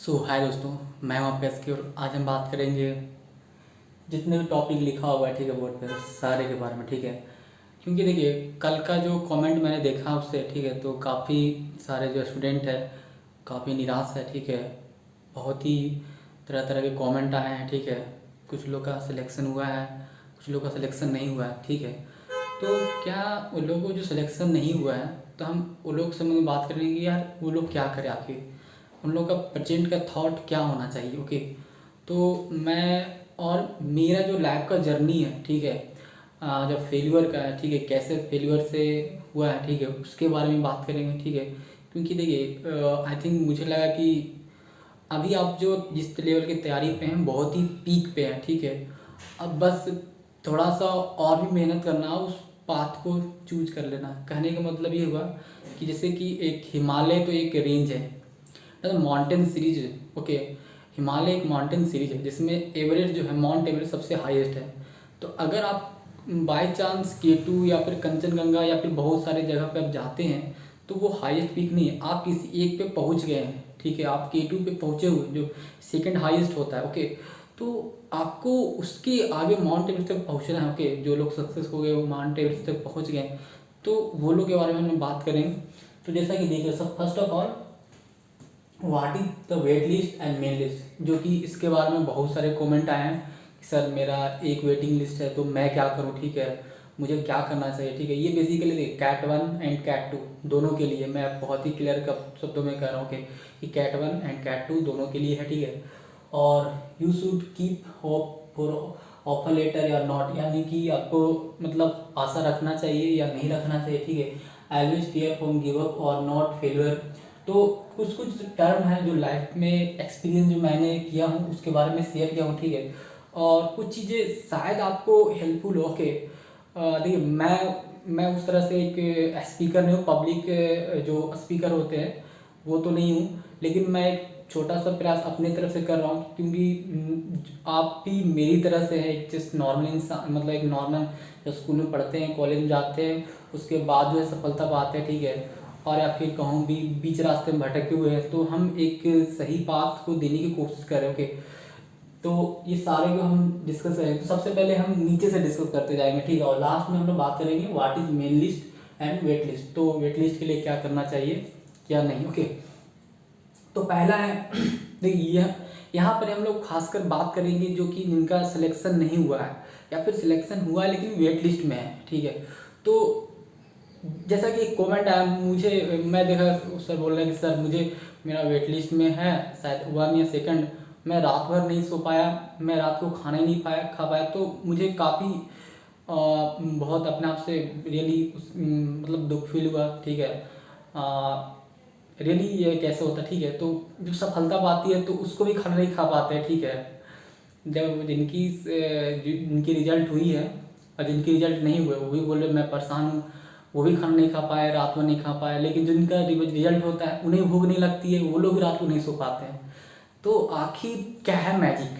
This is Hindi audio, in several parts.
हाय दोस्तों, मैं हूं आपका एसके और आज हम बात करेंगे जितने भी टॉपिक लिखा हुआ है, ठीक है, बोर्ड पे सारे के बारे में, ठीक है। क्योंकि देखिए, कल का जो कमेंट मैंने देखा उससे, ठीक है, तो काफ़ी सारे जो स्टूडेंट है काफ़ी निराश है, ठीक है। बहुत ही तरह तरह के कमेंट आए हैं, ठीक है। कुछ लोग का सिलेक्शन हुआ है, कुछ लोग का सिलेक्शन नहीं हुआ है, ठीक है। तो क्या उन लोगों को जो सिलेक्शन नहीं हुआ है, तो हम उन लोग से मतलब बात करेंगे कि यार वो लोग क्या करें, आखिर उन लोग का प्रेजेंट का थॉट क्या होना चाहिए। ओके, तो मैं और मेरा जो लाइफ का जर्नी है, ठीक है, जब फेल्यूर का है, ठीक है, कैसे फेल्यूर से हुआ है, ठीक है, उसके बारे में बात करेंगे, ठीक है। क्योंकि देखिए, आई थिंक मुझे लगा कि अभी आप जो जिस लेवल की तैयारी पे हैं बहुत ही पीक पे हैं, ठीक है। अब बस थोड़ा सा और भी मेहनत करना, उस पाथ को चूज कर लेना। कहने का मतलब ये हुआ कि जैसे कि एक हिमालय तो एक रेंज है, मतलब माउंटेन सीरीज है। ओके, हिमालय एक माउंटेन सीरीज है जिसमें एवरेस्ट जो है, माउंट एवरेस्ट सबसे हाईएस्ट है। तो अगर आप बाय चांस K2 या फिर कंचनजंगा या फिर बहुत सारे जगह पे आप जाते हैं, तो वो हाईएस्ट पीक नहीं है, आप किसी एक पे पहुंच गए हैं, ठीक है। आप K2 पे पहुंचे हुए जो सेकंड हाईएस्ट होता है, ओके। तो आपको उसके आगे माउंट एवरेस्ट तक पहुंचना है, ओके। जो लोग सक्सेस हो गए वो माउंट एवरेस्ट तक पहुंच गए, तो वो लोग के बारे में हम बात करेंगे। तो जैसा कि देखिए, सब first of all what is the wait list and main list, जो कि इसके बारे में बहुत सारे कमेंट आए हैं कि सर मेरा एक वेटिंग लिस्ट है तो मैं क्या करूं, ठीक है, मुझे क्या करना चाहिए, ठीक है। ये बेसिकली देखिए कैट 1 एंड कैट 2 दोनों के लिए मैं बहुत ही क्लियर शब्दों में कह रहा हूँ कि कैट 1 एंड कैट 2 दोनों के लिए है, ठीक है। और you should keep hope for offer letter या नॉट, यानी कि आपको मतलब आशा रखना चाहिए या नहीं रखना चाहिए, ठीक है। Always fear from give up और नॉट फेलियर। तो कुछ कुछ टर्म है जो लाइफ में एक्सपीरियंस जो मैंने किया हूँ उसके बारे में शेयर किया हूँ, ठीक है। और कुछ चीज़ें शायद आपको हेल्पफुल हो के, देखिए मैं उस तरह से एक स्पीकर नहीं हूँ, पब्लिक जो स्पीकर होते हैं वो तो नहीं हूँ, लेकिन मैं एक छोटा सा प्रयास अपने तरफ से कर रहा हूँ। क्योंकि आप भी मेरी तरह से है, जस्ट नॉर्मल इंसान, मतलब एक नॉर्मल जो स्कूल में पढ़ते हैं, कॉलेज में जाते हैं, उसके बाद जो है सफलता पाते हैं, ठीक है। और या फिर कहूँ भी बीच रास्ते में भटके हुए हैं, तो हम एक सही पाथ को देने की कोशिश करें, ओके। तो ये सारे को हम डिस्कस करेंगे। तो सबसे पहले हम नीचे से डिस्कस करते जाएंगे, ठीक है। और लास्ट में हम लोग बात करेंगे what is main list and wait list, तो वेट लिस्ट के लिए क्या करना चाहिए क्या नहीं, ओके। तो पहला है देखिए, यहाँ पर हम लोग खासकर बात करेंगे जो कि जिनका सिलेक्शन नहीं हुआ है या फिर सिलेक्शन हुआ है लेकिन वेट लिस्ट में है, ठीक है। तो जैसा कि एक कमेंट आया मुझे, मैं देखा सर बोल रहे हैं कि सर मुझे मेरा वेट लिस्ट में है शायद 1 या 2, मैं रात भर नहीं सो पाया, मैं रात को खाना ही नहीं खा पाया, तो मुझे काफ़ी बहुत अपने आप से रियली मतलब दुख फील हुआ, ठीक है। रियली ये कैसे होता है, ठीक है। तो जो सफलता पाती है तो उसको भी खाना नहीं खा पाते हैं, ठीक है। जब जिनकी रिजल्ट हुई है और जिनकी रिजल्ट नहीं हुए वो भी बोल रहे मैं परेशान हूँ, वो भी खाना नहीं खा पाए, रात में नहीं खा पाए। लेकिन जिनका रिजल्ट होता है उन्हें भूख नहीं लगती है, वो लोग भी रात को नहीं सो पाते हैं। तो आखिर क्या है मैजिक,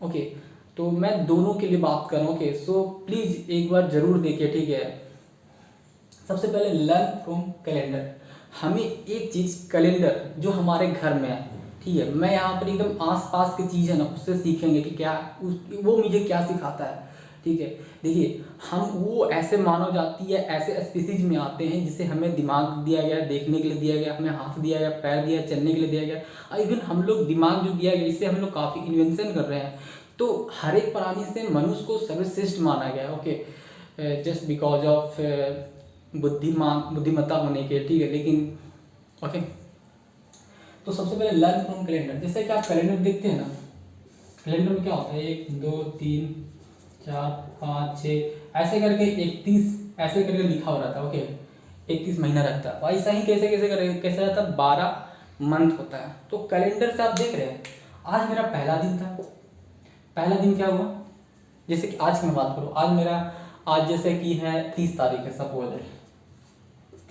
ओके। तो मैं दोनों के लिए बात कर रहा हूँ, ओके। सो प्लीज़ एक बार ज़रूर देखिए, ठीक है। सबसे पहले लर्न फ्रॉम कैलेंडर। हमें एक चीज़ कैलेंडर जो हमारे घर में है, ठीक है, मैं यहाँ पर एकदम आस पास की चीज़ है ना उससे सीखेंगे कि क्या वो मुझे क्या सिखाता है, ठीक है। देखिए, हम वो ऐसे मानव जाती है, ऐसे स्पीसीज में आते हैं जिसे हमें दिमाग दिया गया, देखने के लिए दिया गया, हमें हाथ दिया गया, पैर दिया, चलने के लिए दिया गया, और इवन हम लोग दिमाग जो दिया गया इससे हम लोग काफ़ी इन्वेंशन कर रहे हैं। तो हर एक प्राणी से मनुष्य को सर्वश्रेष्ठ माना गया, ओके, जस्ट बिकॉज ऑफ बुद्धिमत्ता होने के, ठीक है। लेकिन ओके, तो सबसे पहले लर्न फ्रॉम कैलेंडर। जैसे कि आप कैलेंडर देखते हैं ना, कैलेंडर में क्या होता है 1 2 3 4 5 6 ऐसे करके 31 ऐसे करके लिखा हो रहता है, ओके। 31 महीना रखता है, ऐसा ही कैसे रहता है 12 मंथ होता है। तो कैलेंडर से आप देख रहे हैं, आज मेरा पहला दिन था। पहला दिन क्या हुआ, जैसे कि आज की मैं बात करूँ, आज जैसे कि है 30 तारीख है सपोज है,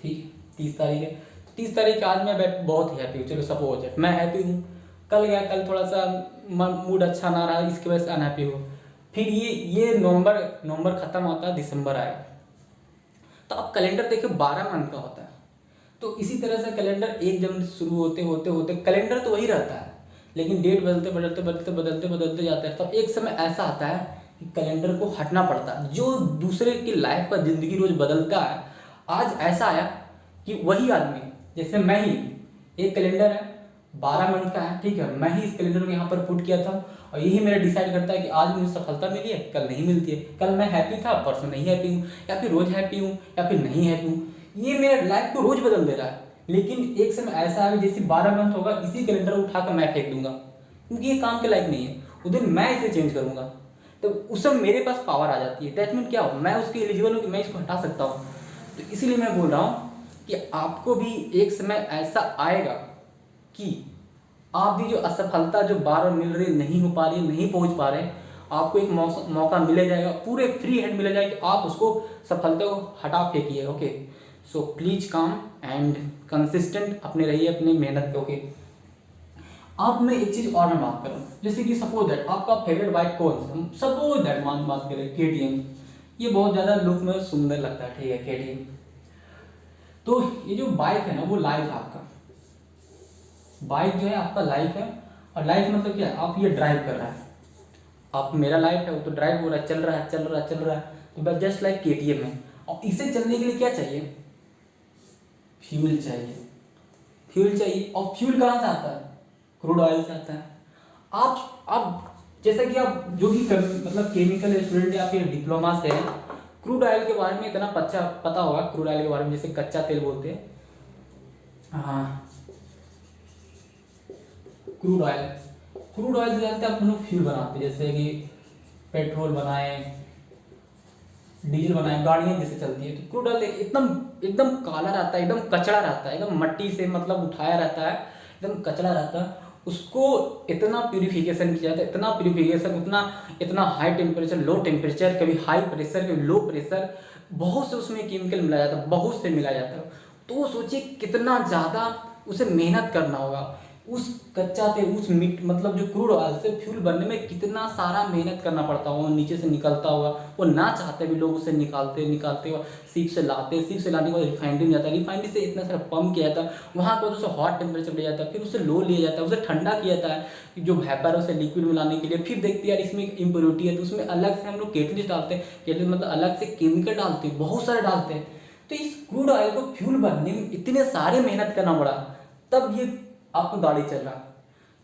ठीक है, 30 तारीख है। 30 तारीख आज मैं बहुत ही हैप्पी हूँ, चलो सपोज है मैं हैप्पी हूँ। कल थोड़ा सा मूड अच्छा ना रहा, इसकी वजह से अनहैप्पी हो। फिर ये नवंबर खत्म होता है, दिसंबर आएगा। तो अब कैलेंडर देखिए 12 मंथ का होता है। तो इसी तरह से कैलेंडर 1 जनवरी से शुरू होते होते होते कैलेंडर तो वही रहता है, लेकिन डेट बदलते बदलते बदलते बदलते बदलते जाता है, तो एक समय ऐसा आता है कि कैलेंडर को हटना पड़ता है। जो दूसरे की लाइफ का ज़िंदगी रोज बदलता है, आज ऐसा आया कि वही आदमी, जैसे मैं ही, एक कैलेंडर है 12 मिनट का है, ठीक है, मैं ही इस कैलेंडर को यहाँ पर पुट किया था और यही मेरा डिसाइड करता है कि आज मुझे सफलता मिली है, कल नहीं मिलती है, कल मैं हैप्पी था, परसों नहीं हैप्पी हूँ, या फिर रोज हैप्पी हूँ या फिर नहीं हैप्पी हूँ। ये मेरा लाइफ को रोज बदल दे रहा है। लेकिन एक समय ऐसा है जैसे 12 मंथ होगा, इसी कैलेंडर को उठाकर मैं फेंक दूंगा, क्योंकि ये काम के लायक नहीं है। उस दिन मैं इसे चेंज करूंगा, तो उस समय मेरे पास पावर आ जाती है। दैट मीन क्या हो, मैं उसके एलिजिबल हूँ कि मैं इसको हटा सकता हूँ। तो इसीलिए मैं बोल रहा हूँ कि आपको भी एक समय ऐसा आएगा कि आप भी जो असफलता जो बार बार मिल रही, नहीं हो पा रही, नहीं पहुंच पा रहे, आपको एक मौका मिला जाएगा, पूरे फ्री हैंड मिला जाएगा कि आप उसको सफलता को हटा फेंकिए। ओके, सो प्लीज काम एंड कंसिस्टेंट अपने रहिए, अपनी मेहनत पे। ओके, अब मैं एक चीज और मैं बात करूँ, जैसे कि सपोज दैट आपका फेवरेट बाइक कौन सा, सपोज दैट मान बात करें KTM, ये बहुत ज़्यादा लुक में सुंदर लगता है, ठीक है, KTM। तो ये जो बाइक है ना, वो लाइफ है आपका, बाइक जो है आपका लाइफ है। और लाइफ मतलब क्या है, आप ये ड्राइव कर रहा है, आप, मेरा लाइफ है वो तो ड्राइव हो रहा है, चल रहा है चल रहा है चल रहा है, तो बस जस्ट लाइक KTM है। और इसे चलने के लिए क्या चाहिए, फ्यूल चाहिए, फ्यूल चाहिए। और फ्यूल कहाँ से आता है, क्रूड ऑयल से आता है। आप जैसा कि आप जो भी मतलब केमिकल स्टूडेंट या फिर डिप्लोमा से है, क्रूड ऑयल के बारे में इतना पता होगा, क्रूड ऑयल के बारे में, जैसे कच्चा तेल बोलते हैं, हाँ, क्रूड ऑयल, क्रूड ऑयल से जानते हैं आप लोग फ्यूल बनाते हैं, जैसे कि पेट्रोल बनाए, डीजल बनाए, गाड़ियाँ जैसे चलती है, तो क्रूड ऑयल एकदम एकदम काला रहता है, एकदम कचड़ा रहता है, एकदम मट्टी से मतलब उठाया रहता है, एकदम कचड़ा रहता है। उसको इतना प्यूरिफिकेशन किया जाता है, इतना प्यूरिफिकेशन, इतना हाई टेम्परेचर, लो टेम्परेचर, कभी हाई प्रेशर, कभी लो प्रेशर, बहुत से उसमें केमिकल मिलाया जाता है, बहुत से मिलाया जाता है। तो सोचिए कितना ज़्यादा उसे मेहनत करना होगा, उस कच्चा तेल, उस मीट मतलब जो क्रूड ऑयल से फ्यूल बनने में कितना सारा मेहनत करना पड़ता होगा, नीचे से निकलता होगा, वो ना चाहते भी लोग उसे निकालते हुआ सीप से लाते, सीप से लाने के बाद रिफाइनरी में जाता है, रिफाइनरी से इतना सारा पंप किया जाता है, वहाँ पर उसे हॉट टेम्परेचर लिया जाता है, फिर उसे लो लिया जाता है, उसे ठंडा किया जाता है जो वेपर है उसे लिक्विड में लाने के लिए, फिर देखते हैं यार इसमें इम्प्योरिटी है, तो उसमें अलग से हम लोग कैटलिस्ट डालते हैं, कैटलिस्ट मतलब अलग से केमिकल डालते हैं, बहुत सारे डालते हैं। तो इस क्रूड ऑयल को फ्यूल बनने में इतने सारे मेहनत करना पड़ा, तब ये आपको गाड़ी चल रहा है।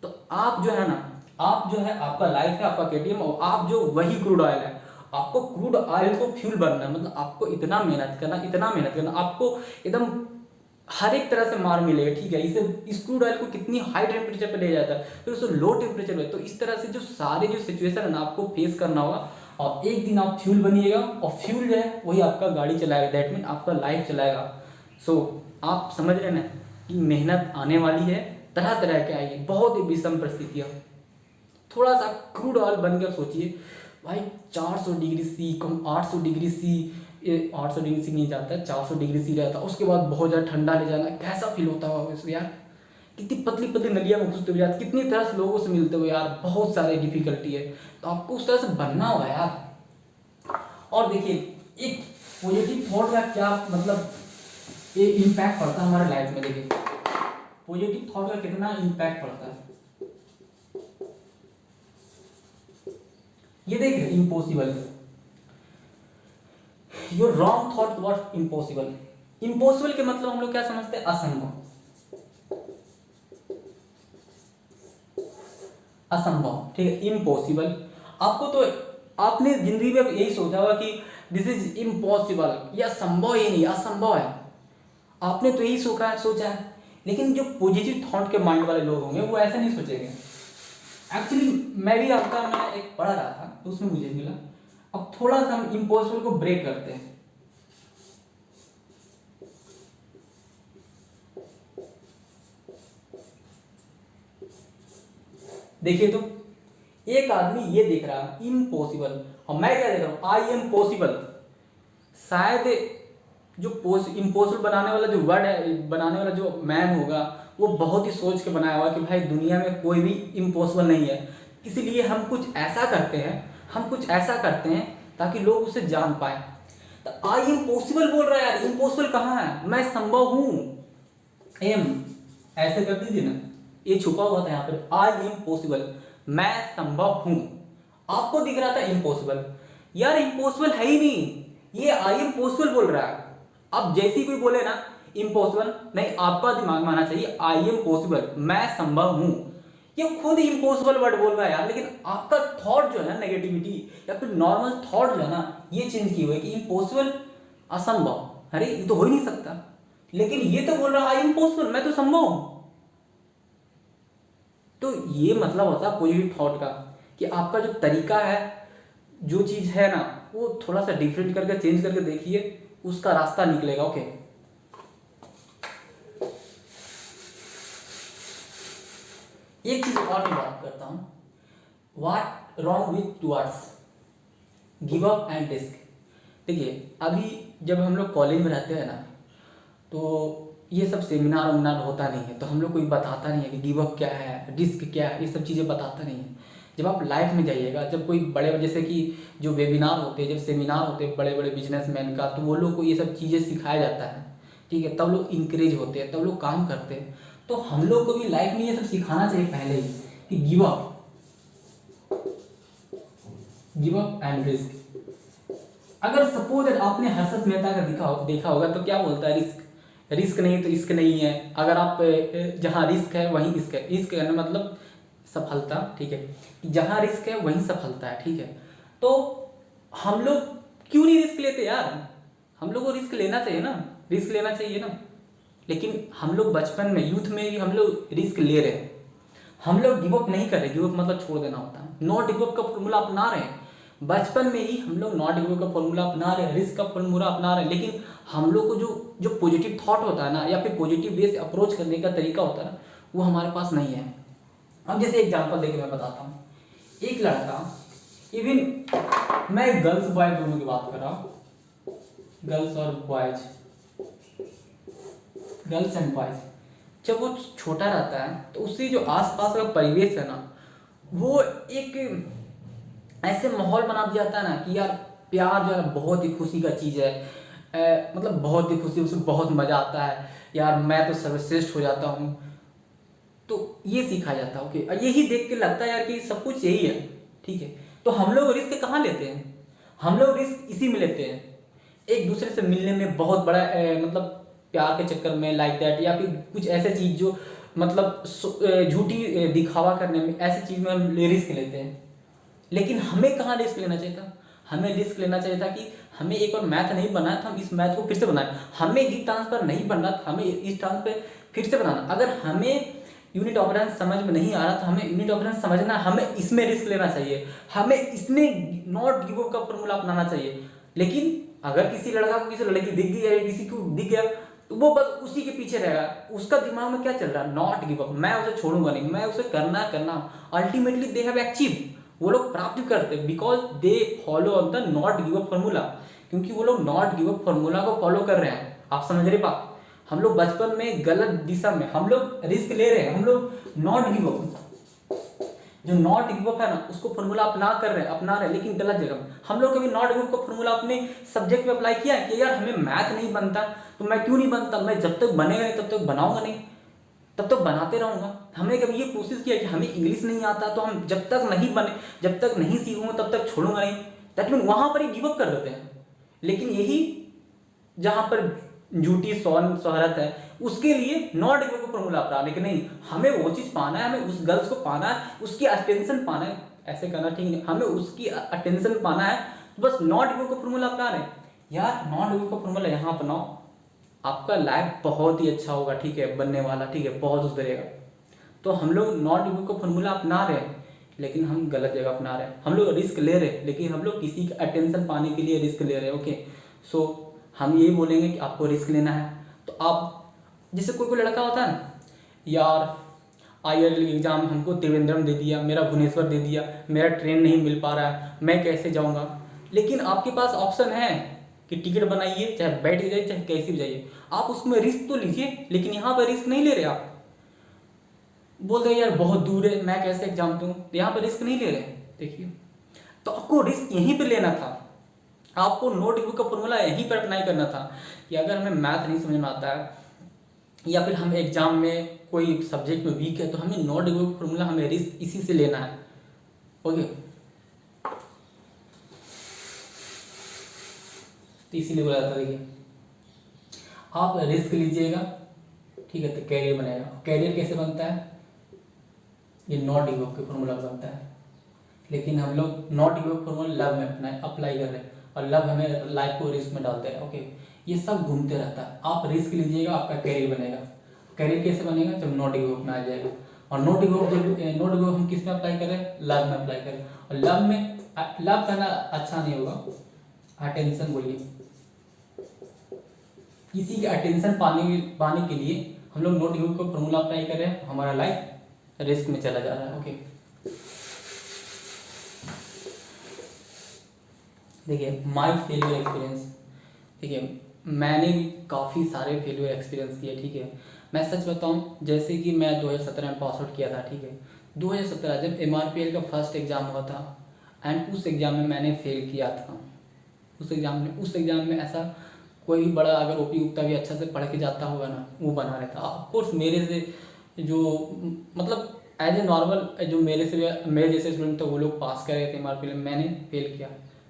तो आप जो है ना, आप जो है, आपका लाइफ है, आपका KTM, और आप जो वही क्रूड ऑयल है, आपको क्रूड ऑयल को फ्यूल बनना है, मतलब आपको इतना मेहनत करना, इतना मेहनत करना, आपको एकदम हर एक तरह से मार मिलेगा, ठीक है। इसे, इस क्रूड ऑयल को कितनी हाई टेम्परेचर पे ले जाता है, फिर उसको लो टेम्परेचर पे, तो इस तरह से जो सारे जो सिचुएशन है ना, आपको फेस करना होगा, और एक दिन आप फ्यूल बनिएगा, और फ्यूल जो है वही आपका गाड़ी चलाएगा, दैट मीन आपका लाइफ चलाएगा। सो आप समझ रहे ना कि मेहनत आने वाली है, तरह तरह के आएगी, बहुत ही विषम परिस्थितियाँ। थोड़ा सा क्रूड ऑयल बनकर सोचिए भाई, 400 डिग्री सी, कम 800 डिग्री सी, 800 डिग्री सी नहीं जाता है, 400 डिग्री सी रहता है, उसके बाद बहुत ज़्यादा ठंडा ले जाना, कैसा फील होता होगा उसको यार, कितनी पतली पतली नलियाँ में घुसते हुए यार, कितनी तरह से लोगों से मिलते हुए यार, बहुत सारे डिफिकल्टी है, तो आपको उस तरह से बनना होगा यार। और देखिए, एक पॉजिटिव थॉट का क्या मतलब ये इम्पैक्ट पड़ता है हमारे लाइफ में। देखिए पॉजिटिव थॉट का कितना इम्पैक्ट पड़ता है, ये देख रहे, impossible, your wrong thought towards impossible. Impossible के मतलब हम लोग क्या समझते हैं, असंभव, असंभव, ठीक है, इम्पॉसिबल। आपको तो, आपने जिंदगी में यही सोचा होगा कि दिस इज इम्पॉसिबल, यह संभव ही नहीं, असंभव है, आपने तो यही सोचा है। लेकिन जो पॉजिटिव थॉट के माइंड वाले लोग होंगे वो ऐसे नहीं सोचेंगे। एक्चुअली मैं भी आपका, मैं एक पढ़ रहा था तो उसमें मुझे मिला, अब थोड़ा सा हम इम्पॉसिबल को ब्रेक करते हैं। देखिए तो एक आदमी ये देख रहा है इम्पॉसिबल, और मैं क्या देख रहा हूं, आई एम पॉसिबल। शायद जो इम्पॉसिबल बनाने वाला जो वर्ड है, बनाने वाला जो मैन होगा, वो बहुत ही सोच के बनाया होगा कि भाई दुनिया में कोई भी इम्पॉसिबल नहीं है, इसीलिए हम कुछ ऐसा करते हैं, हम कुछ ऐसा करते हैं ताकि लोग उसे जान पाए। तो आई एम पॉसिबल बोल रहा है यार, इम्पॉसिबल कहाँ है, मैं संभव हूं, एम ऐसे कर दीजिए ना, ये छुपा हुआ था यहाँ पर, आई एम पॉसिबल, मैं संभव हूं। आपको दिख रहा था इम्पॉसिबल, यार इम्पॉसिबल है ही नहीं, ये आई एम पॉसिबल बोल रहा है। अब जैसी कोई बोले ना इम्पॉसिबल, नहीं आपका दिमाग में आना चाहिए आई एम पॉसिबल, मैं संभव हूं। ये खुद इम्पॉसिबल वर्ड बोल रहा है यार, लेकिन आपका थॉट जो है नेगेटिविटी या फिर नॉर्मल थॉट जो है ना, ये चेंज की हुई कि इम्पॉसिबल असंभव, अरे ये तो हो ही नहीं सकता, लेकिन ये तो बोल रहा है आई एम पॉसिबल, मैं तो संभव हूं। तो ये मतलब होता है पॉजिटिव थॉट का, कि आपका जो तरीका है, जो चीज है ना, वो थोड़ा सा डिफरेंट करके चेंज करके देखिए, उसका रास्ता निकलेगा। ओके, एक चीज और मैं बात करता हूं, what wrong with towards give up and risk. देखिए अभी जब हम लोग कॉलेज में रहते हैं ना, तो ये सब सेमिनार वेमिनार होता नहीं है, तो हम लोग कोई बताता नहीं है कि गिव अप क्या है, रिस्क क्या है, ये सब चीज़ें बताता नहीं है। जब आप लाइफ में जाइएगा, जब कोई बड़े जैसे कि जो वेबिनार होते हैं, जब सेमिनार होते हैं बड़े बड़े बिजनेसमैन का, तो वो लोग को ये सब चीज़ें सिखाया जाता है, ठीक है, तब लोग इंकरेज होते हैं, तब लोग काम करते हैं। तो हम लोग को भी लाइफ में ये सब सिखाना चाहिए पहले ही कि गिव अप एंड रिस्क। अगर सपोज आपने हर्षद मेहता का देखा होगा, तो क्या बोलता है, रिस्क, रिस्क नहीं तो इश्क नहीं है। अगर आप जहाँ रिस्क है वहीं इश्क है, इश्क है मतलब सफलता, ठीक है, जहाँ रिस्क है वहीं सफलता है, ठीक है। तो हम लोग क्यों नहीं रिस्क लेते यार, हम लोग को रिस्क लेना चाहिए ना, रिस्क लेना चाहिए ना। लेकिन हम लोग बचपन में, यूथ में भी हम लोग रिस्क ले रहे हैं, हम लोग गिव अप नहीं कर रहे। गिव अप मतलब छोड़ देना होता है, नॉट गिव अप का फॉर्मूला अपना रहे हैं। बचपन में ही हम लोग नॉट गिव अप का फॉर्मूला अपना रहे हैं, रिस्क का फॉर्मूला अपना रहे हैं, लेकिन हम लोग को जो जो पॉजिटिव थॉट होता है ना, या फिर पॉजिटिव वे से अप्रोच करने का तरीका होता है ना, वो हमारे पास नहीं है। अब जैसे एग्जांपल देके मैं बताता हूँ, एक लड़का, इवन मैं गर्ल्स बॉयज दोनों की बात कर रहा हूँ, गर्ल्स और बॉयज, गर्ल्स एंड बॉयज, जब वो छोटा रहता है तो उससे जो आसपास का परिवेश है ना, वो एक ऐसे माहौल बना दिया जाता है ना कि यार प्यार जो है बहुत ही खुशी का चीज़ है, मतलब बहुत ही खुशी, उसमें बहुत मज़ा आता है, यार मैं तो सर्वश्रेष्ठ हो जाता हूँ। तो ये सीखा जाता है, ओके, और यही देख के लगता है यार कि सब कुछ यही है, ठीक है। तो हम लोग रिस्क कहाँ लेते हैं, हम लोग रिस्क इसी में लेते हैं, एक दूसरे से मिलने में, बहुत बड़ा मतलब प्यार के चक्कर में, लाइक दैट, या फिर कुछ ऐसे चीज़ जो मतलब झूठी दिखावा करने में, ऐसी चीज़ में हम रिस्क लेते हैं। लेकिन हमें कहाँ रिस्क लेना चाहिए था, हमें रिस्क लेना चाहिए था कि हमें एक और मैथ नहीं बनाया था, हम इस मैथ को फिर से बनाए, हमें हीट ट्रांसफर नहीं बनना था, हमें इस ट्रांसफर फिर से बनाना। अगर हमें यूनिट ऑपरेंस समझ में नहीं आ रहा था, हमें यूनिट ऑपरेंस समझना, हमें इसमें रिस्क लेना चाहिए, हमें इसमें नॉट गिव अप का फॉर्मूला अपनाना चाहिए। लेकिन अगर किसी लड़का को किसी लड़की दिख गई या किसी को दिख गया, तो वो बस उसी के पीछे रहेगा, उसका दिमाग में क्या चल रहा है, नॉट गिव अप, मैं उसे छोड़ूंगा नहीं, मैं उसे करना। अल्टीमेटली दे हैव अचीव, वो लोग प्राप्त करते हैं, because they follow on the not give up formula, क्योंकि वो लोग नॉट गिव अप फॉर्मूला को फॉलो कर रहे हैं। आप समझ रहे बात, हम लोग बचपन में गलत दिशा में हम लोग रिस्क ले रहे हैं, हम लोग नॉट गिव अप, जो नॉट गिव अप है ना, उसको फॉर्मूला अपना रहे हैं, लेकिन गलत जगह। हम लोग कभी नॉट गिव अप का फॉर्मूला अपने सब्जेक्ट में अप्लाई किया है कि यार हमें मैथ नहीं बनता, तो मैं क्यों नहीं बनता, मैं जब तक बनेगा नहीं तब तक बनाऊंगा नहीं, तब तक बनाते रहूंगा। हमने कभी ये कोशिश किया कि हमें इंग्लिश नहीं आता, तो हम जब तक नहीं बने, जब तक नहीं सीखूंगा तब तक छोड़ूंगा नहीं, दैट मीन वहां पर ही गिव अप कर देते हैं। लेकिन यही जहां पर झूठी शोहरत है, उसके लिए नॉट गिव अप फॉर्मूला अपनाने के नहीं, हमें वो चीज पाना है, हमें उस गर्ल्स को पाना है, उसकी अटेंशन पाना है, ऐसे करना ठीक नहीं, हमें उसकी अटेंशन पाना है, तो बस नॉट गिव अप का फॉर्मूला अपना रहे यार, नॉट गिव अप का फॉर्मूला यहाँ अपनाओ, आपका लाइफ बहुत ही अच्छा होगा, ठीक है, बनने वाला, ठीक है, बहुत सुधरेगा। तो हम लोग नॉट गिव अप का फॉर्मूला अपना रहे हैं, लेकिन हम गलत जगह अपना रहे हैं, हम लोग रिस्क ले रहे हैं, लेकिन हम लोग किसी का अटेंशन पाने के लिए रिस्क ले रहे हैं, ओके। सो हम ये बोलेंगे कि आपको रिस्क लेना है, तो आप, जैसे कोई लड़का होता है ना, यार IIT एग्जाम हमको त्रिवेंद्रम दे दिया, मेरा भुवनेश्वर दे दिया, मेरा ट्रेन नहीं मिल पा रहा है, मैं कैसे जाऊँगा। लेकिन आपके पास ऑप्शन है कि टिकट बनाइए, चाहे बैठ के जाइए, चाहे कैसे भी जाइए, आप उसमें रिस्क तो लीजिए, लेकिन यहाँ पर रिस्क नहीं ले रहे आप, बोल रहे यार बहुत दूर है, मैं कैसे एग्जाम दूँ, यहाँ पर रिस्क नहीं ले रहे। देखिए, तो आपको रिस्क यहीं पर लेना था, आपको नोट बुक का फॉर्मूला यहीं पर अप्लाई करना था कि अगर हमें मैथ नहीं समझ में आता है, या फिर हम एग्जाम में कोई सब्जेक्ट में वीक है तो हमें नॉट इक्वल फॉर्मूला हमें रिस्क इसी से लेना है। ओके, तो इसीलिए बोला जाता है, देखिए आप रिस्क लीजिएगा, ठीक है, तो कैरियर बनेगा। कैरियर कैसे बनता है, ये नॉट इक्वल के फॉर्मूला बनता है। लेकिन हम लोग नॉट इक्वल फॉर्मूला लव में अप्लाई कर रहे हैं और लव हमें लाइफ को रिस्क में डालते हैं। ओके, ये सब घूमते रहता है। आप रिस्क लीजिएगा, आपका कैरियर बनेगा। कैरियर कैसे बनेगा, जब नॉट इक्वल में आ जाएगा। और नॉट इक्वल जब नॉट इक्वल हम किस में अप्लाई कर रहे हैं, लव में अप्लाई कर रहे हैं। और लव में लव करना अच्छा नहीं होगा, अटेंशन बोलिए। किसी की अटेंशन पाने के लिए हम लोग नॉट इक्वल को फॉर्मूला अप्लाई कर रहे हैं, हमारा लाइफ रिस्क में चला जा रहा है। ओके, देखिए माई फेलियर एक्सपीरियंस। देखिए मैंने भी काफ़ी सारे फेलियर एक्सपीरियंस किए, ठीक है। मैं सच बताऊं, जैसे कि मैं 2017 में पास आउट किया था, ठीक है। 2017 जब MRPL का फर्स्ट एग्ज़ाम हुआ था एंड उस एग्ज़ाम में मैंने फेल किया था। उस एग्ज़ाम में ऐसा कोई भी बड़ा अगर ओपी गुप्ता भी अच्छा से पढ़ के जाता होगा ना, वो बना रहता। ऑफकोर्स मेरे से जो मतलब एज ए नॉर्मल जो मेरे जैसे स्टूडेंट थे वो लोग पास कर रहे थे MRPL में, मैंने फेल किया,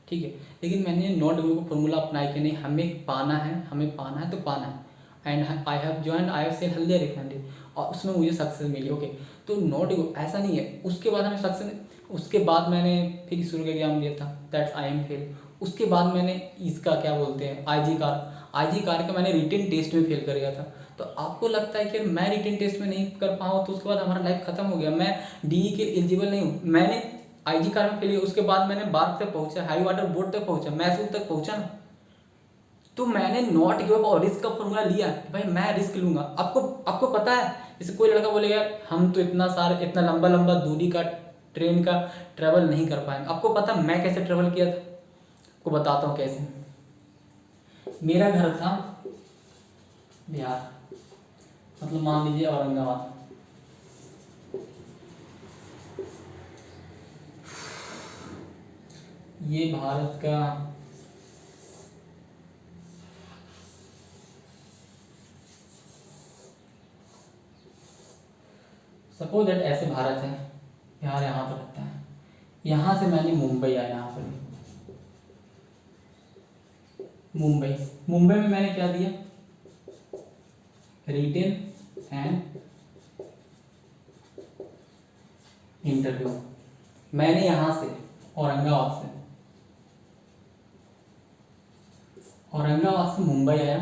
ठीक है। लेकिन मैंने नॉट इक्वल को फॉर्मूला अपनाया कि नहीं, हमें पाना है तो पाना है। And I have join IFCL Haldia refinery और उसमें मुझे सक्सेस मिली। ओके, तो नॉट इक्वल ऐसा नहीं है। उसके बाद हमें सक्सेस, उसके बाद मैंने फिर ISRO का एग्जाम दिया था, दैट्स आई एम फेल। उसके बाद मैंने इसका क्या बोलते हैं IG कार का मैंने रिटन टेस्ट में फेल कर गया था। तो आपको लगता है कि मैं रिटन टेस्ट में नहीं कर पाऊँ तो उसके बाद हमारा लाइफ खत्म हो गया, मैं DE के एलिजिबल नहीं हूँ। मैंने IG कार में फेल, उसके बाद मैंने बार्क तक पहुंचा, हाई वाटर बोर्ड तक पहुंचा, मैसूर तक पहुंचा ना। तो मैंने नॉट गिव अप और रिस्क का फॉर्मूला लिया कि भाई मैं रिस्क लूंगा। आपको पता है, जैसे कोई लड़का बोलेगा हम तो इतना लंबा लंबा दूरी का ट्रेन का ट्रेवल नहीं कर पाएंगे। आपको पता मैं कैसे ट्रेवल किया था, आपको बताता हूँ कैसे। मेरा घर था बिहार, मतलब मान लीजिए औरंगाबाद। ये भारत का सपोज दैट ऐसे भारत है, बिहार यहाँ पर रहता है। यहाँ से मैंने मुंबई आया, यहाँ पर मुंबई में मैंने क्या दिया, रिटेन एंड इंटरव्यू। मैंने यहाँ से औरंगाबाद से मुंबई आया।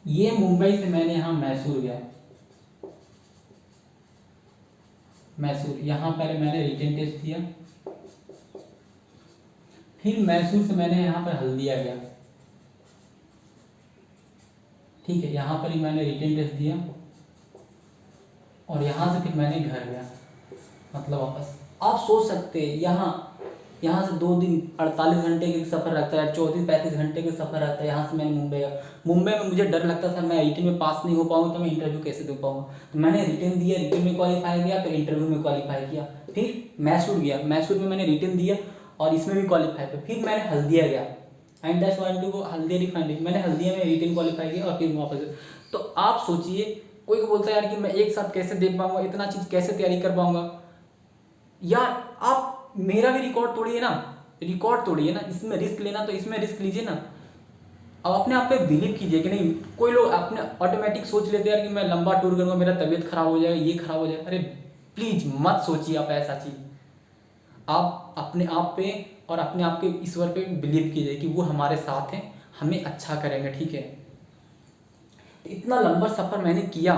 ये मुंबई से मैंने यहाँ मैसूर गया, यहाँ पर मैंने रिटन टेस्ट दिया। फिर मैसूर से मैंने यहाँ पर हल्दिया गया, ठीक है। यहाँ पर ही मैंने रिटन टेस्ट दिया और यहाँ से फिर मैंने घर गया, मतलब वापस। आप सोच सकते हैं यहाँ से 2 दिन 48 घंटे का सफ़र रहता है, 34-35 घंटे का सफ़र रहता है। यहाँ से मैंने मुंबई में मुझे डर लगता था मैं रिटन में पास नहीं हो पाऊंगा तो मैं इंटरव्यू कैसे दे पाऊंगा। तो मैंने रिटन दिया, रिटन में क्वालिफाई किया, फिर इंटरव्यू में क्वालिफाई किया। फिर मैसूर गया, मैसूर में मैंने रिटन दिया और इसमें भी क्वालिफाई किया। फिर मैंने हल्दिया गया and that's why to go Haldia refinery. मैंने हल्दिया में रिटन क्वालिफाई किया और फिर वापस। तो आप सोचिए, कोई को बोलता है यार कि मैं एक साथ कैसे देख पाऊंगा, इतना चीज़ कैसे तैयारी कर पाऊंगा। यार आप मेरा भी रिकॉर्ड तोड़िए ना, इसमें रिस्क लेना तो इसमें रिस्क लीजिए ना। अब अपने आप पे बिलीव कीजिए कि नहीं। कोई लोग अपने ऑटोमेटिक सोच लेते हैं यार कि मैं लंबा टूर करूंगा मेरा तबीयत खराब हो जाएगा, ये खराब हो जाएगा। अरे प्लीज मत सोचिए आप ऐसा चीज। आप अपने आप पे और अपने आप के ईश्वर पे बिलीव कीजिए कि वो हमारे साथ हैं, हमें अच्छा करेंगे, ठीक है। इतना लंबा सफर मैंने किया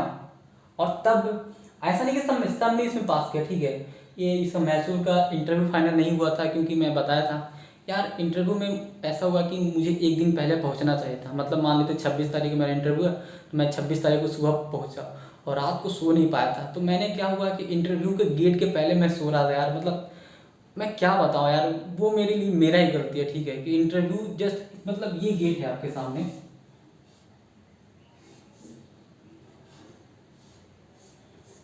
और तब ऐसा नहीं कि सब ने इसमें पास किया, ठीक है। ये इसका मैसूर का इंटरव्यू फाइनल नहीं हुआ था क्योंकि मैं बताया था यार इंटरव्यू में ऐसा हुआ कि मुझे एक दिन पहले पहुंचना चाहिए था। मतलब मान लेते 26 तारीख को मेरा इंटरव्यू है, तो मैं 26 तारीख को सुबह पहुंचा और रात को सो नहीं पाया था। तो मैंने क्या हुआ कि इंटरव्यू के गेट के पहले मैं सो रहा था यार। मतलब मैं क्या बताऊँ यार, वो मेरे लिए मेरा ही गलती है, ठीक है। कि इंटरव्यू जस्ट मतलब ये गेट है आपके सामने,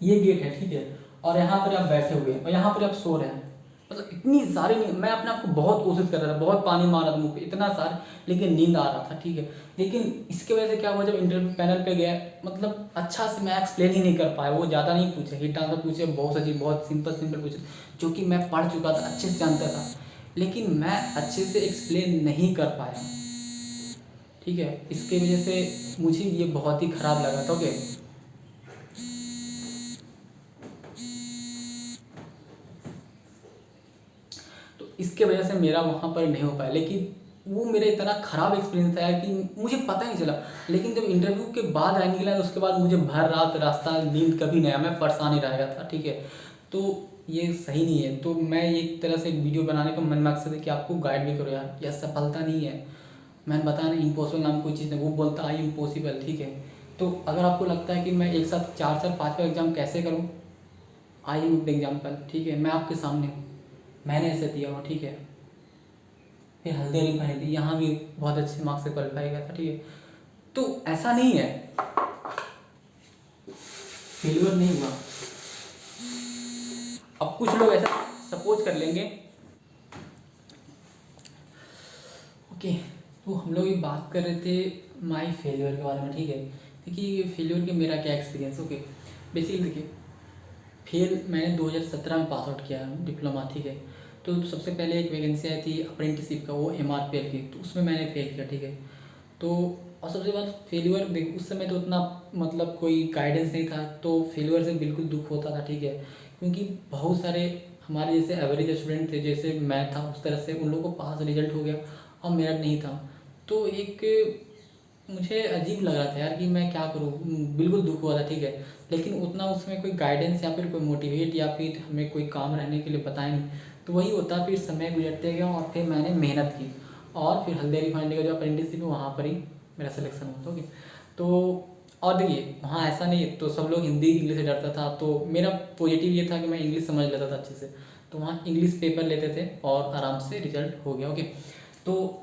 ये गेट है, ठीक है। और यहाँ पर आप बैठे हुए हैं और यहाँ पर आप सो रहे हैं। मतलब इतनी सारी नींद, मैं अपने आप को बहुत कोशिश कर रहा था, बहुत पानी मार रहा था मुँह पे, इतना सारा, लेकिन नींद आ रहा था, ठीक है। लेकिन इसकी वजह से क्या हुआ, जब इंटरव्यू पैनल पे गया, मतलब अच्छा से मैं एक्सप्लेन ही नहीं कर पाया। वो ज़्यादा नहीं पूछे, हिट आंसर पूछे, बहुत अजीब, बहुत सिंपल सिंपल पूछे, जो कि मैं पढ़ चुका था, अच्छे से जानता था, लेकिन मैं अच्छे से एक्सप्लेन नहीं कर पाया, ठीक है। इसके वजह से मुझे ये बहुत ही ख़राब लगा था। ओके, तो इसके वजह से मेरा वहाँ पर नहीं हो पाया। लेकिन वो मेरा इतना ख़राब एक्सपीरियंस था यार कि मुझे पता नहीं चला। लेकिन जब इंटरव्यू के बाद आ निकला, तो उसके बाद मुझे भर रात रास्ता नींद कभी नहीं आया, मैं परेशान ही रह गया था, ठीक है। तो ये सही नहीं है। तो मैं एक तरह से वीडियो बनाने का मन मकसद है कि आपको गाइड भी करो यार, यह सफलता नहीं है। मैंने बताया ना, इम्पॉसिबल नाम कोई चीज़ नहीं, वो बोलता आई इम्पॉसिबल, ठीक है। तो अगर आपको लगता है कि मैं एक साथ 4-4 5 एग्ज़ाम कैसे करूँ, आई एम एग्जाम्पल, ठीक है, मैं आपके सामने हूँ, मैंने ऐसे दिया हुआ, ठीक है। फिर हल्दी रिफाइनरी थी, यहाँ भी बहुत अच्छे मार्क्स से क्वालिफाई गया था, ठीक है। तो ऐसा नहीं है, फेलियर नहीं हुआ। अब कुछ लोग ऐसा सपोज कर लेंगे, ओके। तो हम लोग ये बात कर रहे थे माई फेलियर के बारे में, ठीक है। देखिए फेलियर के मेरा क्या एक्सपीरियंस, ओके। बेसिकली देखिए, फेल मैंने 2017 में पास आउट किया डिप्लोमा, ठीक है। तो सबसे पहले एक वैकेंसी आई थी अप्रेंटिसशिप का, वो MRPL की, तो उसमें मैंने फेल किया, ठीक है। तो और सबसे बाद फेलियर देख, उस समय तो उतना मतलब कोई गाइडेंस नहीं था, तो फेलियर से बिल्कुल दुख होता था, ठीक है। क्योंकि बहुत सारे हमारे जैसे एवरेज स्टूडेंट थे, जैसे मैं था, उस तरह से उन लोगों को पास रिजल्ट हो गया और मेरा नहीं था। तो एक मुझे अजीब लग रहा था यार कि मैं क्या करूँ, बिल्कुल दुख हुआ था, ठीक है। लेकिन उतना उसमें कोई गाइडेंस या फिर कोई मोटिवेट या फिर हमें कोई काम रहने के लिए बताया नहीं। तो वही होता, फिर समय गुजरते गया और फिर मैंने मेहनत की, और फिर हल्दी रिफाइनरी का जो अप्रेंटिसशिप है वहाँ पर ही मेरा सिलेक्शन हुआ था, ओके। तो और देखिए वहाँ ऐसा नहीं, तो सब लोग हिंदी इंग्लिश से डरता था, तो मेरा पॉजिटिव ये था कि मैं इंग्लिश समझ लेता था अच्छे से। तो वहाँ इंग्लिश पेपर लेते थे और आराम से रिजल्ट हो गया, ओके। तो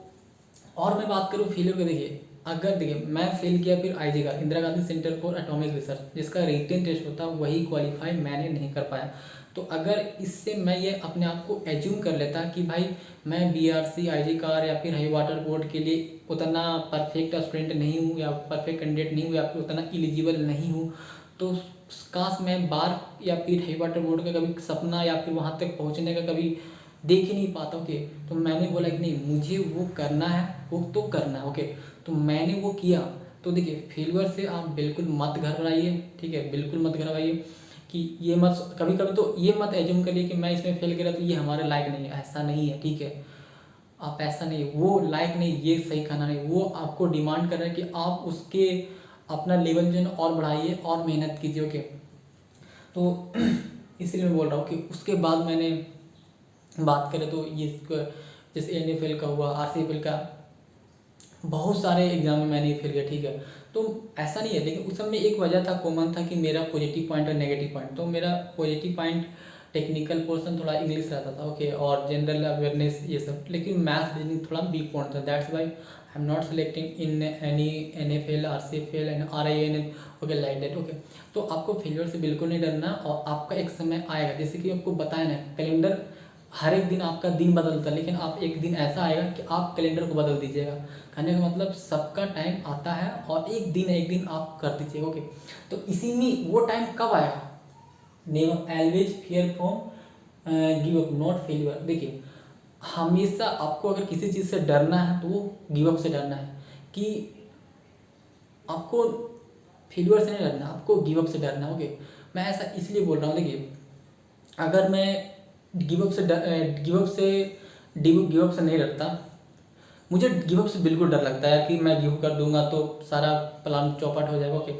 और मैं बात करूँ फेलियर को, देखिए अगर देखिए मैं फेल किया, फिर IG का Indira Gandhi centre for atomic research जिसका रिटेन टेस्ट होता, वही क्वालिफाई मैंने नहीं कर पाया। तो अगर इससे मैं ये अपने आप को एज्यूम कर लेता कि भाई मैं BRC IG कार या फिर हाई वाटर बोर्ड के लिए उतना परफेक्ट स्टूडेंट नहीं हूँ, या परफेक्ट कैंडिडेट नहीं हूँ, या फिर उतना एलिजिबल नहीं हूँ, तो काश मैं बार या फिर हाई वाटर बोर्ड का कभी सपना या फिर वहाँ तक पहुँचने का कभी देख ही नहीं पाता, ओके। तो मैंने बोला कि नहीं, मुझे वो करना है, वो तो करना है, ओके। तो मैंने वो किया। तो देखिए फेलियर से आप बिल्कुल मत घबराइए, ठीक है, बिल्कुल मत घबराइए कि ये मत, कभी कभी तो ये मत एज्यूम करिए कि मैं इसमें फेल करा तो ये हमारे लायक नहीं है, ऐसा नहीं है, ठीक है। आप ऐसा नहीं, वो लायक नहीं, ये सही खाना नहीं, वो आपको डिमांड कर रहा है कि आप उसके अपना लेवल जो है और बढ़ाइए और मेहनत कीजिए, ओके। तो इसलिए मैं बोल रहा हूँ कि उसके बाद मैंने बात करें तो ये जैसे NFL का हुआ, RCFL का, बहुत सारे एग्जाम में मैंने फेल किया, ठीक है। तो ऐसा नहीं है, लेकिन उस समय एक वजह था, कॉमन था कि मेरा पॉजिटिव पॉइंट और नेगेटिव पॉइंट। तो मेरा पॉजिटिव पॉइंट टेक्निकल पोर्शन थोड़ा इंग्लिश रहता था, ओके, और जनरल अवेयरनेस ये सब, लेकिन मैथ्स रीजनिंग थोड़ा वीक पॉइंट था। That's why I am not selecting in any NFL, RCFL and RINL, okay, like that, okay. तो आपको फेलियर से बिल्कुल नहीं डरना, और आपका एक समय आएगा, जैसे कि आपको बताया ना, कैलेंडर हर एक दिन आपका दिन बदलता है, लेकिन आप एक दिन ऐसा आएगा कि आप कैलेंडर को बदल दीजिएगा। कहने का मतलब सबका टाइम आता है, और एक दिन आप कर दीजिएगा, ओके। तो इसी में वो टाइम कब आएगा, never always fear from give up not failure. देखिए हमेशा आपको अगर किसी चीज़ से डरना है तो वो गिव अप से डरना है, कि आपको फेलियर से नहीं डरना, आपको गिव अप से डरना है, ओके। मैं ऐसा इसलिए बोल रहा हूँ, देखिए अगर मैं गिव अप से नहीं डरता, मुझे गिव अप से बिल्कुल डर लगता है कि मैं गिव कर दूंगा तो सारा प्लान चौपट हो जाएगा, ओके।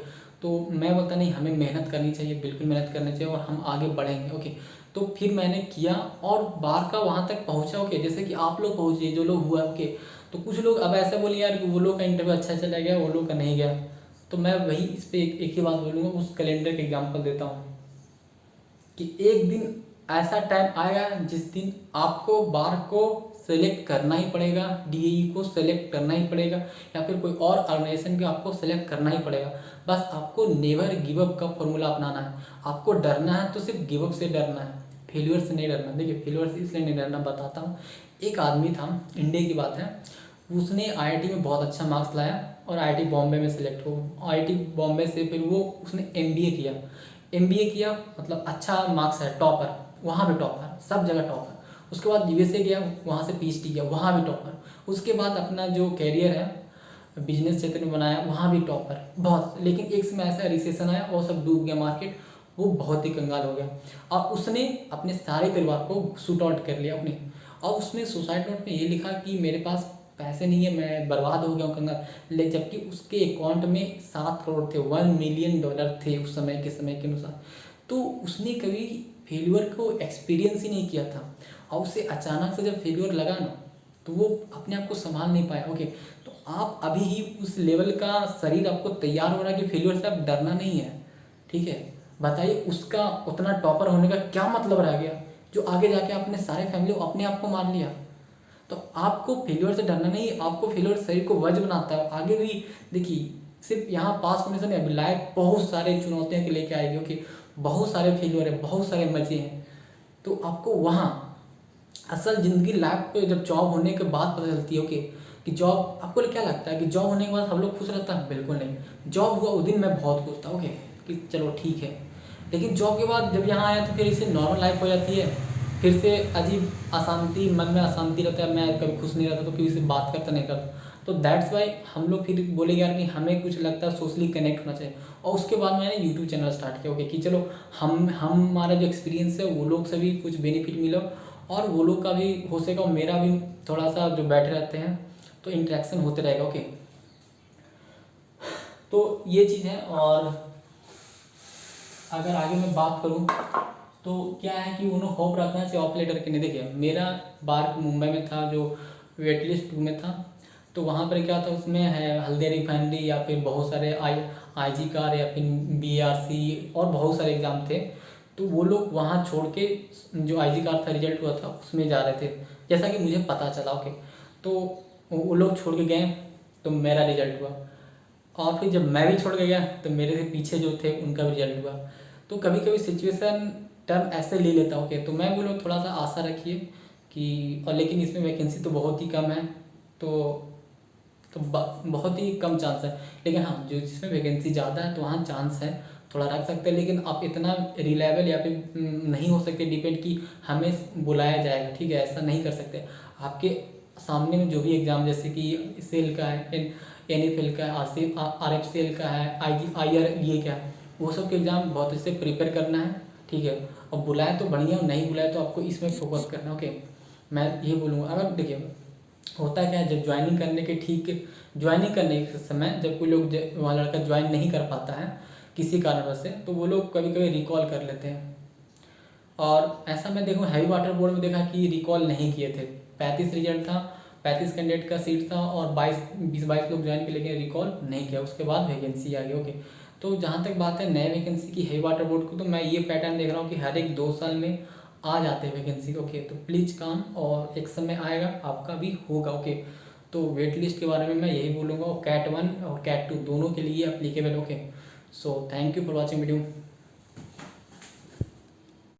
तो मैं बोलता नहीं, हमें मेहनत करनी चाहिए, बिल्कुल मेहनत करनी चाहिए, और हम आगे बढ़ेंगे, ओके। तो फिर मैंने किया और बार का वहाँ तक पहुँचा, ओके, जैसे कि आप लोग पहुँचे, जो लोग हुआ, ओके। तो कुछ लोग अब ऐसा बोले यार कि वो लोग का इंटरव्यू अच्छा चला गया, वो लोग का नहीं गया। तो मैं वही इस पर एक ही बात बोलूँगा, उस कैलेंडर का एग्जाम्पल देता हूँ कि एक दिन ऐसा टाइम आएगा जिस दिन आपको बार को सेलेक्ट करना ही पड़ेगा, DAE को सेलेक्ट करना ही पड़ेगा, या फिर कोई और ऑर्गेनाइजेशन को आपको सेलेक्ट करना ही पड़ेगा। बस आपको नेवर गिव अप का फॉर्मूला अपनाना है। आपको डरना है तो सिर्फ गिव अप से डरना है, फेल्यूर से नहीं डरना। देखिए फेल्यूर से इसलिए नहीं डरना बताता हूँ। एक आदमी था, इंडिया की बात है, उसने आईआईटी में बहुत अच्छा मार्क्स लाया और आईआईटी बॉम्बे में सिलेक्ट हो, आईआईटी बॉम्बे से फिर वो उसने एमबीए किया। एमबीए किया मतलब अच्छा मार्क्स है, टॉपर, वहाँ भी टॉपर, सब जगह टॉपर। उसके बाद यूएसए गया, वहाँ से पीएचडी किया, वहाँ भी टॉपर। उसके बाद अपना जो कैरियर है बिजनेस क्षेत्र में बनाया, वहाँ भी टॉपर बहुत। लेकिन एक समय ऐसा रिसेशन आया और सब डूब गया मार्केट, वो बहुत ही कंगाल हो गया। और उसने अपने सारे परिवार को शूट आउट कर लिया अपने, और उसने सुसाइड नोट में ये लिखा कि मेरे पास पैसे नहीं है, मैं बर्बाद हो गया हूँ कंगाल। ले जबकि उसके अकाउंट में 7 करोड़ थे, $1 मिलियन थे उस समय के अनुसार। तो उसने कभी फेल्यूर को एक्सपीरियंस ही नहीं किया था, और उसे अचानक से जब फेल्यूर लगा ना, तो वो अपने आप को संभाल नहीं पाया। ओके, तो आप अभी ही उस लेवल का शरीर आपको तैयार हो रहा है कि फेल्यूर से आप डरना नहीं है, ठीक है। बताइए उसका उतना टॉपर होने का क्या मतलब रह गया, जो आगे जाके अपने सारे फैमिली को अपने आप को मार लिया। तो आपको फेल्योर से डरना नहीं, आपको फेल्योर शरीर को वज्र बनाता है। आगे भी देखिए, सिर्फ यहाँ पास होने से नहीं, अभी लाइफ बहुत सारे चुनौतियाँ के लेके आएगी। ओके, बहुत सारे फेल्योर है, बहुत सारे मजे हैं। तो आपको वहाँ असल ज़िंदगी लाइफ पे जब जॉब होने के बाद पता चलती है। ओके, कि जॉब, आपको क्या लगता है कि जॉब होने के बाद हम लोग खुश रहता है? बिल्कुल नहीं। जॉब हुआ उस दिन मैं बहुत खुश था, ओके, कि चलो ठीक है। लेकिन जॉब के बाद जब यहाँ आया तो फिर इसे नॉर्मल लाइफ हो जाती है, फिर से अजीब अशांति, मन में अशांति रहता है। मैं कभी खुश नहीं रहता, तो किसी से बात करता नहीं करता। तो दैट्स वाई हम लोग फिर बोले यार कि हमें कुछ लगता है सोशली कनेक्ट होना चाहिए। और उसके बाद मैंने यूट्यूब चैनल स्टार्ट किया। ओके, कि चलो हम हमारा जो एक्सपीरियंस है वो लोग से भी कुछ बेनिफिट मिलो, और वो लोग का भी हो सकेगा, और मेरा भी थोड़ा सा जो बैठे रहते हैं तो इंटरेक्शन होते रहेगा। ओके, तो ये चीज़ है। और अगर आगे मैं बात करूँ तो क्या है कि उन्हें होप रखना चाहिए ऑपरेटर के। नहीं, देखिए मेरा बार मुंबई में था जो वेट लिस्ट 2 में था, तो वहाँ पर क्या था, उसमें है हल्दिया रिफाइनरी या फिर बहुत सारे आईजी कार या फिर बीआरसी और बहुत सारे एग्ज़ाम थे। तो वो लोग वहाँ छोड़ के जो आईजी कार था रिजल्ट हुआ था उसमें जा रहे थे, जैसा कि मुझे पता चला। ओके, तो वो लोग छोड़ के गए, तो मेरा रिजल्ट हुआ। और फिर जब मैं भी छोड़ के गया तो मेरे से पीछे जो थे उनका भी रिजल्ट हुआ। तो कभी कभी सिचुएशन टर्म ऐसे ले लेता हूँ। ओके, तो मैं बोलूँ थोड़ा सा आशा रखिए कि, और लेकिन इसमें वैकेंसी तो बहुत ही कम है, तो बहुत ही कम चांस है। लेकिन हाँ, जो जिसमें वैकेंसी ज़्यादा है तो वहाँ चांस है, थोड़ा रख सकते हैं। लेकिन आप इतना रिलायबल या फिर नहीं हो सकते डिपेंड कि हमें बुलाया जाएगा, ठीक है, ऐसा नहीं कर सकते। आपके सामने में जो भी एग्ज़ाम, जैसे कि सेल का है, एनएफएल का है, आरएफसीएल का है, आईआर, ये क्या है, वो सब के एग्ज़ाम बहुत अच्छे से प्रिपेयर करना है, ठीक है। और बुलाए तो बढ़िया, नहीं बुलाए तो आपको इसमें फोकस करना है। ओके, मैं ये बोलूँगा। अगर देखिए होता क्या है, जब ज्वाइनिंग करने के ज्वाइनिंग करने के समय जब कोई लोग वहाँ लड़का ज्वाइन नहीं कर पाता है किसी कारणवश से, तो वो लोग कभी कभी रिकॉल कर लेते हैं। और ऐसा मैं देखूँ हैवी वाटर बोर्ड में देखा कि रिकॉल नहीं किए थे। 35 रिजल्ट था, 35 कैंडिडेट का सीट था, और 22 लोग ज्वाइन किए, लेकिन रिकॉल नहीं किया। उसके बाद वैकेंसी आ गई। ओके, तो जहाँ तक बात है नए वैकेंसी की हैवी वाटर बोर्ड को, तो मैं ये पैटर्न देख रहा हूँ कि हर एक 2 साल में आ जाते हैं वैकेंसी। ओके, तो प्लीज़ काम, और एक समय आएगा आपका भी होगा। ओके, तो वेट लिस्ट के बारे में मैं यही बोलूँगा, और कैट 1 और कैट 2 दोनों के लिए applicable. Okay, so thank you for watching video.